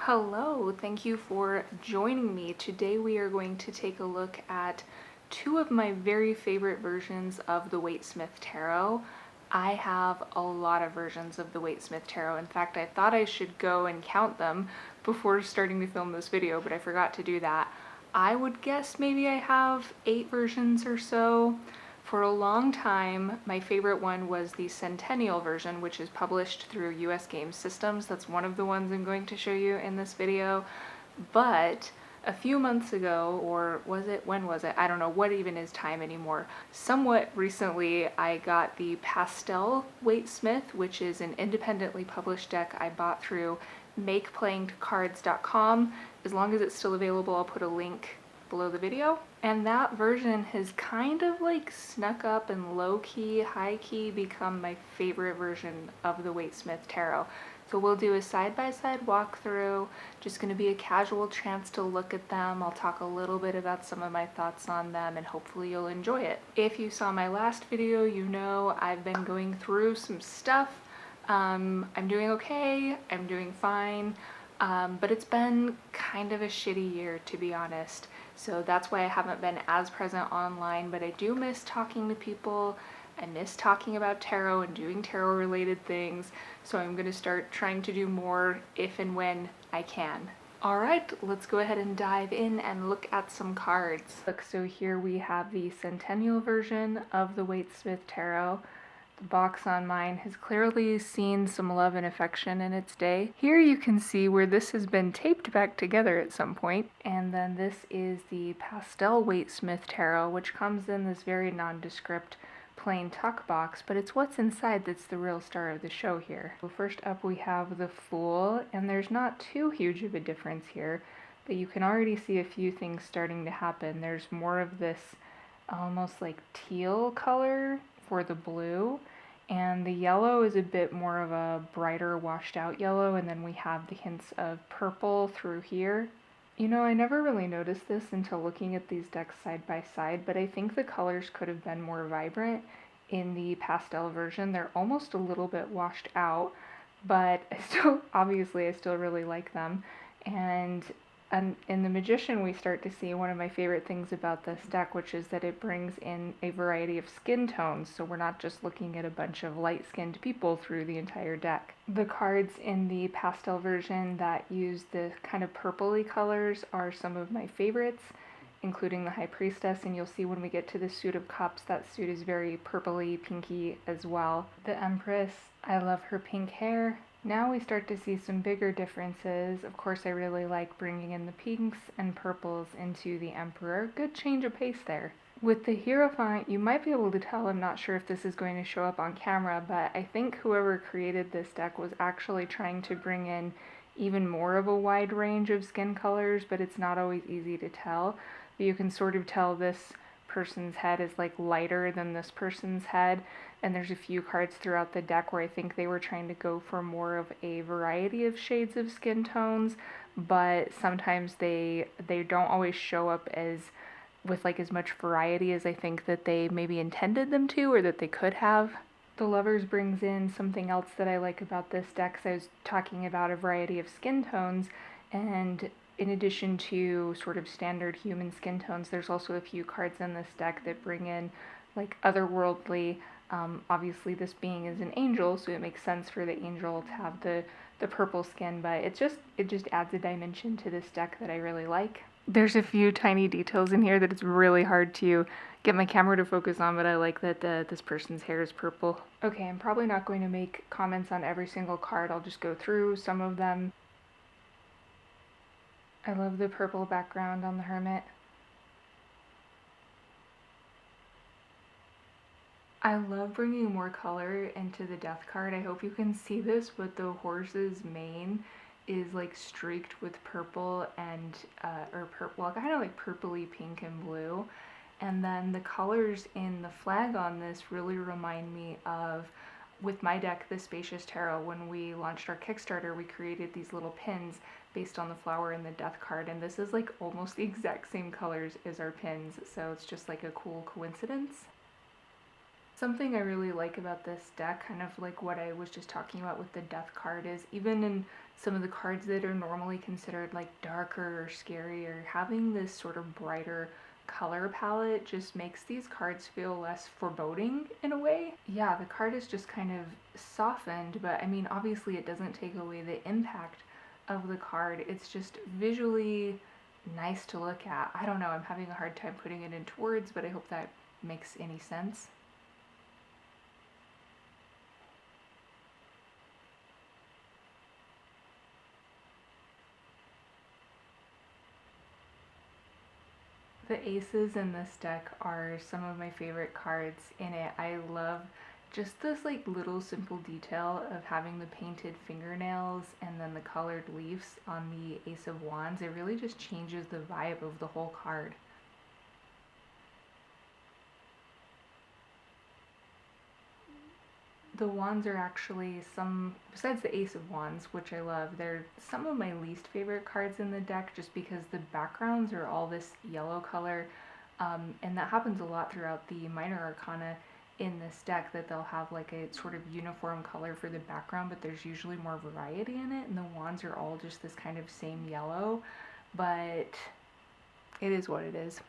Hello, thank you for joining me. Today we are going to take a look at two of my very favorite versions of the Waite-Smith Tarot. I have a lot of versions of the Waite-Smith Tarot. In fact, I thought I should go and count them before starting to film this video, but I forgot to do that. I would guess maybe I have 8 versions or so. For a long time, my favorite one was the Centennial version, which is published through US Game Systems. That's one of the ones I'm going to show you in this video. But a few months ago, or when was it? I don't know what even is time anymore. Somewhat recently, I got the Pastel Waite-Smith, which is an independently published deck I bought through makeplayingcards.com. As long as it's still available, I'll put a link below the video. And that version has kind of like snuck up and low-key, high-key become my favorite version of the Waite-Smith Tarot. So we'll do a side-by-side walkthrough, just going to be a casual chance to look at them. I'll talk a little bit about some of my thoughts on them and hopefully you'll enjoy it. If you saw my last video, you know I've been going through some stuff. I'm doing okay, I'm doing fine, but it's been kind of a shitty year, to be honest. So that's why I haven't been as present online, but I do miss talking to people. I miss talking about tarot and doing tarot related things, so I'm going to start trying to do more if and when I can. Alright, let's go ahead and dive in and look at some cards. Look, so here we have the Centennial version of the Waite-Smith Tarot. The box on mine has clearly seen some love and affection in its day. Here you can see where this has been taped back together at some point. And then this is the Pastel Waite-Smith Tarot, which comes in this very nondescript plain tuck box, but it's what's inside that's the real star of the show here. So first up we have the Fool, and there's not too huge of a difference here, but you can already see a few things starting to happen. There's more of this almost like teal color for the blue, and the yellow is a bit more of a brighter washed out yellow, and then we have the hints of purple through here. You know, I never really noticed this until looking at these decks side by side, but I think the colors could have been more vibrant in the pastel version. They're almost a little bit washed out, but obviously I still really like them. And in the Magician, we start to see one of my favorite things about this deck, which is that it brings in a variety of skin tones, so we're not just looking at a bunch of light-skinned people through the entire deck. The cards in the pastel version that use the kind of purpley colors are some of my favorites, including the High Priestess, and you'll see when we get to the Suit of Cups, that suit is very purpley, pinky as well. The Empress, I love her pink hair. Now we start to see some bigger differences. Of course, I really like bringing in the pinks and purples into the Emperor. Good change of pace there. With the Hierophant, you might be able to tell, I'm not sure if this is going to show up on camera, but I think whoever created this deck was actually trying to bring in even more of a wide range of skin colors, but it's not always easy to tell. But you can sort of tell this person's head is like lighter than this person's head, and there's a few cards throughout the deck where I think they were trying to go for more of a variety of shades of skin tones, but sometimes they don't always show up as with like as much variety as I think that they maybe intended them to, or that they could have. The Lovers brings in something else that I like about this deck. So I was talking about a variety of skin tones, and in addition to sort of standard human skin tones, there's also a few cards in this deck that bring in like otherworldly. Obviously this being is an angel, so it makes sense for the angel to have the purple skin, but it just adds a dimension to this deck that I really like. There's a few tiny details in here that it's really hard to get my camera to focus on, but I like that this person's hair is purple. Okay, I'm probably not going to make comments on every single card. I'll just go through some of them. I love the purple background on the Hermit. I love bringing more color into the Death card. I hope you can see this, but the horse's mane is like streaked with purple and, well, kind of like purpley pink and blue. And then the colors in the flag on this really remind me of, with my deck, the Spacious Tarot. When we launched our Kickstarter, we created these little pins based on the flower in the Death card, and this is like almost the exact same colors as our pins, so it's just like a cool coincidence. Something I really like about this deck, kind of like what I was just talking about with the Death card, is even in some of the cards that are normally considered like darker or scarier, having this sort of brighter color palette just makes these cards feel less foreboding in a way. Yeah, the card is just kind of softened, but I mean, obviously it doesn't take away the impact of the card. It's just visually nice to look at. I don't know, I'm having a hard time putting it into words, but I hope that makes any sense. The aces in this deck are some of my favorite cards in it. I love just this like little simple detail of having the painted fingernails and then the colored leaves on the Ace of Wands. It really just changes the vibe of the whole card. The wands are actually some, besides the Ace of Wands, which I love, they're some of my least favorite cards in the deck just because the backgrounds are all this yellow color. And that happens a lot throughout the minor arcana in this deck, that they'll have like a sort of uniform color for the background, but there's usually more variety in it, and the wands are all just this kind of same yellow, but it is what it is.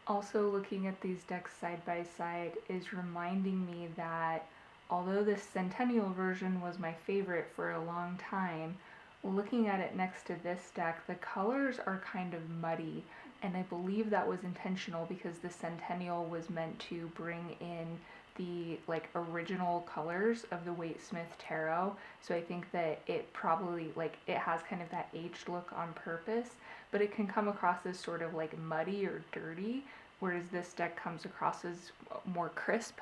Also, looking at these decks side by side is reminding me that although the Centennial version was my favorite for a long time, looking at it next to this deck, the colors are kind of muddy, and I believe that was intentional because the Centennial was meant to bring in the like original colors of the Waite-Smith tarot. So I think that it probably like it has kind of that aged look on purpose, but it can come across as sort of like muddy or dirty, whereas this deck comes across as more crisp.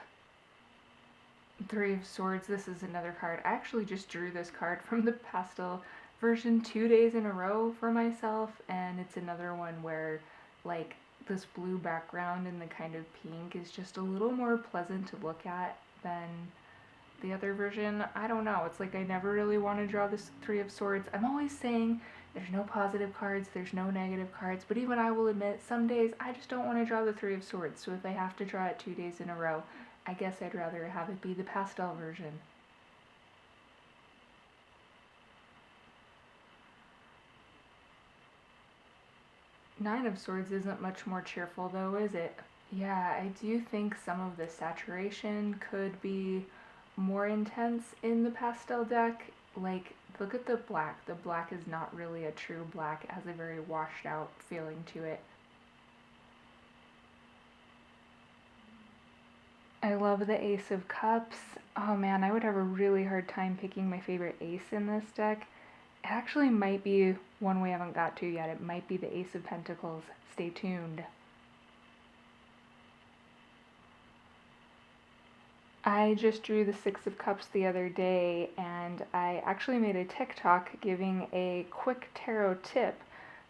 Three of Swords, this is another card. I actually just drew this card from the pastel version 2 days in a row for myself, and it's another one where like this blue background and the kind of pink is just a little more pleasant to look at than the other version. I don't know, it's like I never really want to draw this Three of Swords. I'm always saying there's no positive cards, there's no negative cards, but even I will admit some days I just don't want to draw the Three of Swords, so if I have to draw it 2 days in a row, I guess I'd rather have it be the pastel version. Nine of Swords isn't much more cheerful though, is it? Yeah, I do think some of the saturation could be more intense in the pastel deck. Like, look at the black. The black is not really a true black. It has a very washed out feeling to it. I love the Ace of Cups. Oh man, I would have a really hard time picking my favorite ace in this deck. It actually might be one we haven't got to yet. It might be the Ace of Pentacles. Stay tuned. I just drew the Six of Cups the other day, and I actually made a TikTok giving a quick tarot tip,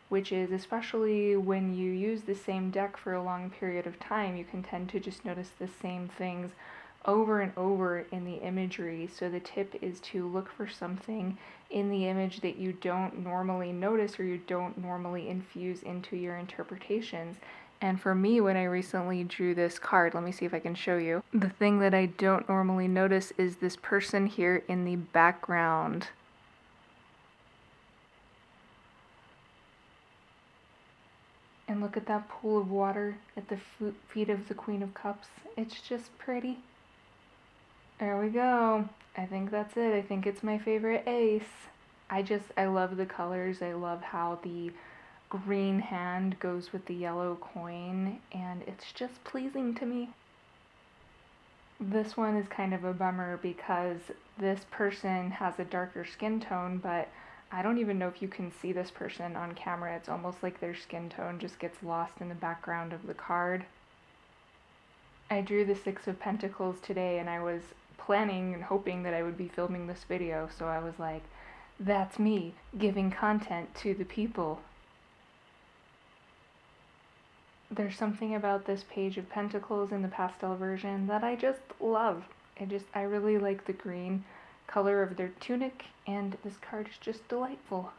which is especially when you use the same deck for a long period of time, you can tend to just notice the same things over and over in the imagery. So the tip is to look for something in the image that you don't normally notice or you don't normally infuse into your interpretations. And for me, when I recently drew this card, let me see if I can show you. The thing that I don't normally notice is this person here in the background. And look at that pool of water at the feet of the Queen of Cups. It's just pretty. There we go. I think that's it. I think it's my favorite ace. I love the colors. I love how the green hand goes with the yellow coin, and it's just pleasing to me. This one is kind of a bummer because this person has a darker skin tone, but I don't even know if you can see this person on camera. It's almost like their skin tone just gets lost in the background of the card. I drew the Six of Pentacles today, and I was planning and hoping that I would be filming this video, so I was like, that's me giving content to the people. There's something about this Page of Pentacles in the pastel version that I just love. I really like the green color of their tunic, and this card is just delightful.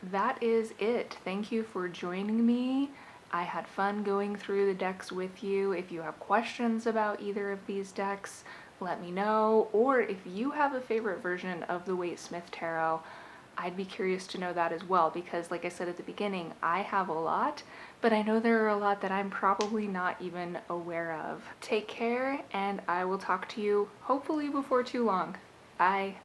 That is it. Thank you for joining me I had fun going through the decks with you. If you have questions about either of these decks, let me know. Or if you have a favorite version of the Waite-Smith Tarot, I'd be curious to know that as well, because like I said at the beginning, I have a lot, but I know there are a lot that I'm probably not even aware of. Take care, and I will talk to you hopefully before too long. Bye.